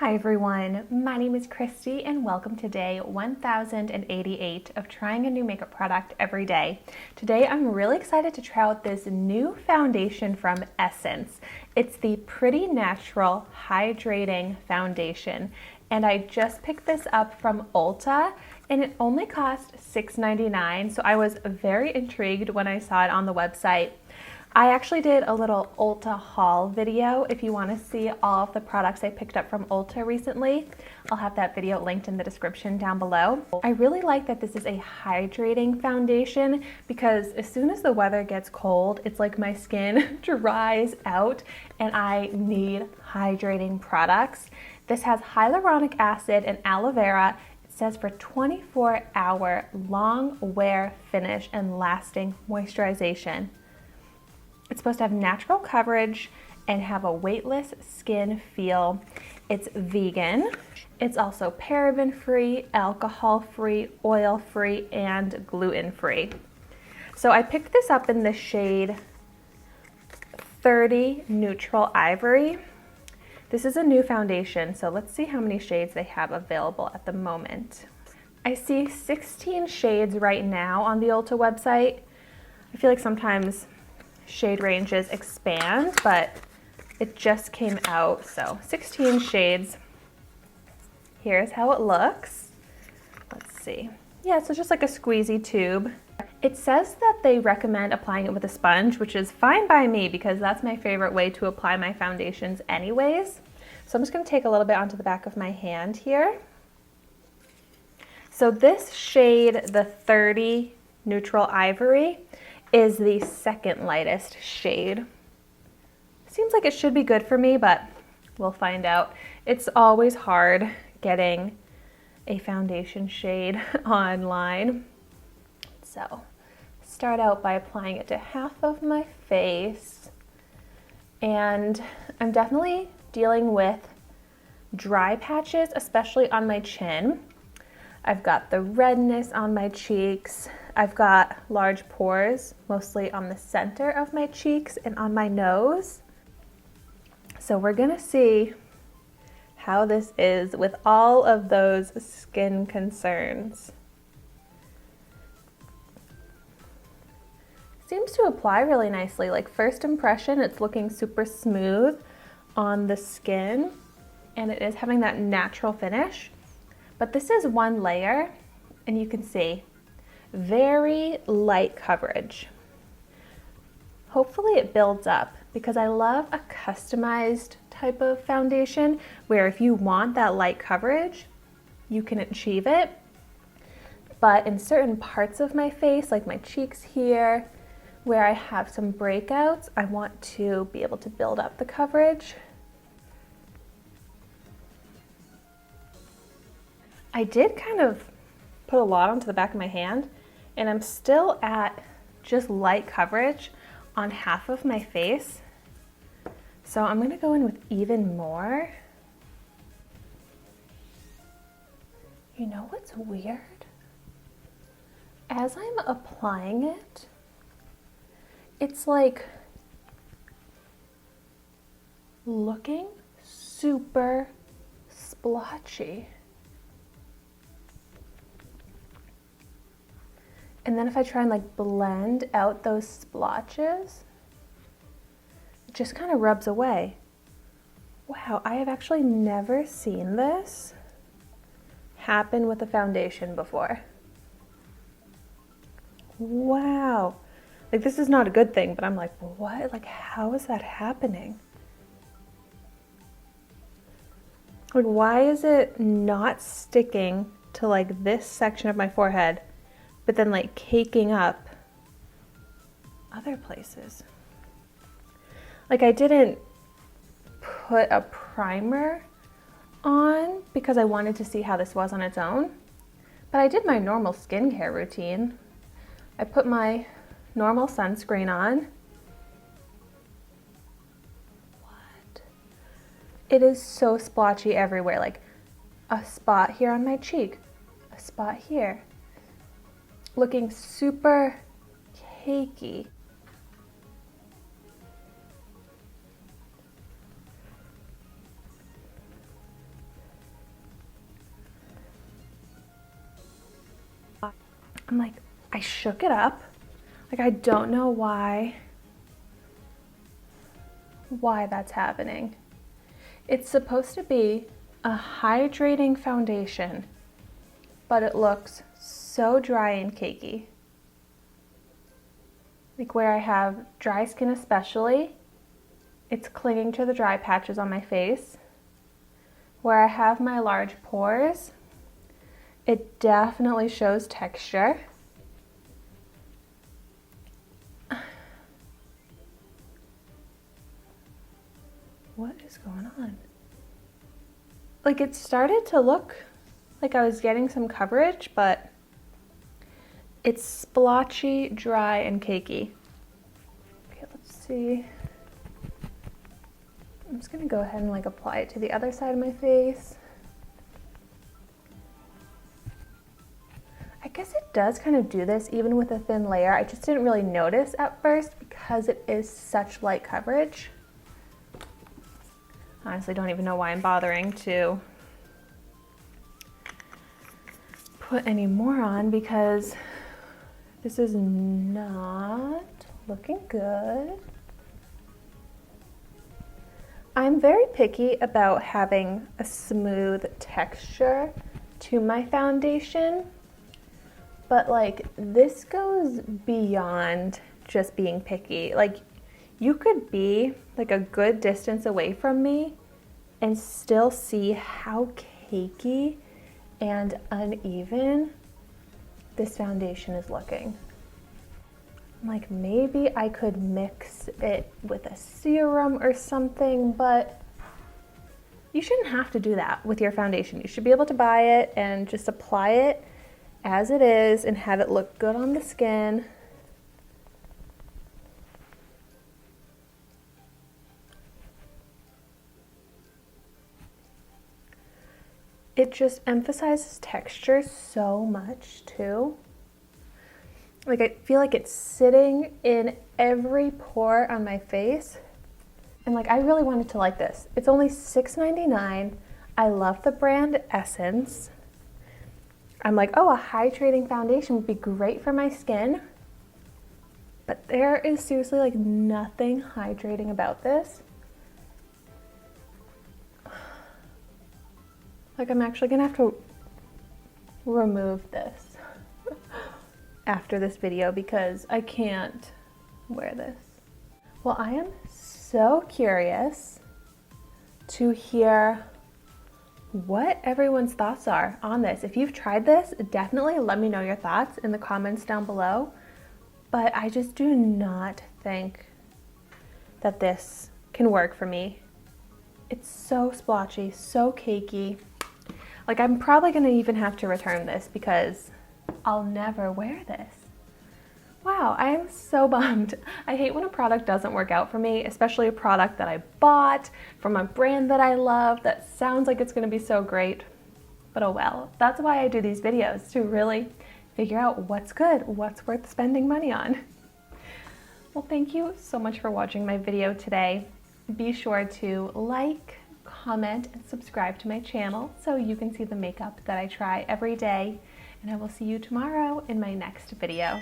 Hi everyone, my name is Christy and welcome to day 1088 of trying a new makeup product every day. Today I'm really excited to try out this new foundation from Essence. It's the Pretty Natural Hydrating Foundation and I just picked this up from Ulta and it only cost $6.99, so I was very intrigued when I saw it on the website. I actually did a little Ulta haul video. If you want to see all of the products I picked up from Ulta recently, I'll have that video linked in the description down below. I really like that this is a hydrating foundation because as soon as the weather gets cold, it's like my skin dries out and I need hydrating products. This has hyaluronic acid and aloe vera. It says for 24-hour long wear finish and lasting moisturization. It's supposed to have natural coverage and have a weightless skin feel. It's vegan. It's also paraben-free, alcohol-free, oil-free, and gluten-free. So I picked this up in the shade 30 Neutral Ivory. This is a new foundation, so let's see how many shades they have available at the moment. I see 16 shades right now on the Ulta website. I feel like sometimes shade ranges expand, but it just came out, so 16 shades. Here's how it looks. Let's see. Yeah, so just like a squeezy tube. It says that they recommend applying it with a sponge, which is fine by me because that's my favorite way to apply my foundations anyways. So I'm just going to take a little bit onto the back of my hand here. So this shade, the 30 Neutral Ivory, is the second lightest shade. Seems like it should be good for me, but we'll find out. It's always hard getting a foundation shade online. So start out by applying it to half of my face. And I'm definitely dealing with dry patches, especially on my chin. I've got the redness on my cheeks. I've got large pores, mostly on the center of my cheeks and on my nose. So we're gonna see how this is with all of those skin concerns. Seems to apply really nicely. Like first impression, it's looking super smooth on the skin and it is having that natural finish. But this is one layer and you can see very light coverage. Hopefully it builds up because I love a customized type of foundation where if you want that light coverage, you can achieve it. But in certain parts of my face, like my cheeks here, where I have some breakouts, I want to be able to build up the coverage. I did kind of put a lot onto the back of my hand and I'm still at just light coverage on half of my face. So I'm gonna go in with even more. You know what's weird? As I'm applying it, it's like looking super splotchy. And then if I try and like blend out those splotches, it just kind of rubs away. Wow, I have actually never seen this happen with a foundation before. Wow. Like this is not a good thing, but I'm like, what? Like how is that happening? Like why is it not sticking to like this section of my forehead, but then like caking up other places? Like I didn't put a primer on because I wanted to see how this was on its own, but I did my normal skincare routine. I put my normal sunscreen on. What? It is so splotchy everywhere, like a spot here on my cheek, a spot here. Looking super cakey. I'm like, I shook it up. Like, I don't know why that's happening. It's supposed to be a hydrating foundation, but it looks so dry and cakey. Like where I have dry skin especially, it's clinging to the dry patches on my face. Where I have my large pores, it definitely shows texture. What is going on? Like, it started to look like I was getting some coverage, but it's splotchy, dry, and cakey. Okay, let's see. I'm just gonna go ahead and like apply it to the other side of my face. I guess it does kind of do this even with a thin layer. I just didn't really notice at first because it is such light coverage. Honestly, don't even know why I'm bothering to put any more on because this is not looking good. I'm very picky about having a smooth texture to my foundation, but like this goes beyond just being picky. Like, you could be like a good distance away from me and still see how cakey and uneven this foundation is looking. Like, maybe I could mix it with a serum or something, but you shouldn't have to do that with your foundation. You should be able to buy it and just apply it as it is and have it look good on the skin. It just emphasizes texture so much too. Like, I feel like it's sitting in every pore on my face. And like, I really wanted to like this. It's only $6.99. I love the brand Essence. I'm like, oh, a hydrating foundation would be great for my skin. But there is seriously like nothing hydrating about this. Like, I'm actually gonna have to remove this after this video because I can't wear this. Well, I am so curious to hear what everyone's thoughts are on this. If you've tried this, definitely let me know your thoughts in the comments down below. But I just do not think that this can work for me. It's so splotchy, so cakey. Like, I'm probably gonna even have to return this because I'll never wear this. Wow, I am so bummed. I hate when a product doesn't work out for me, especially a product that I bought from a brand that I love that sounds like it's gonna be so great. But oh well. That's why I do these videos, to really figure out what's good, what's worth spending money on. Well, thank you so much for watching my video today. Be sure to like, comment, and subscribe to my channel so you can see the makeup that I try every day. And I will see you tomorrow in my next video.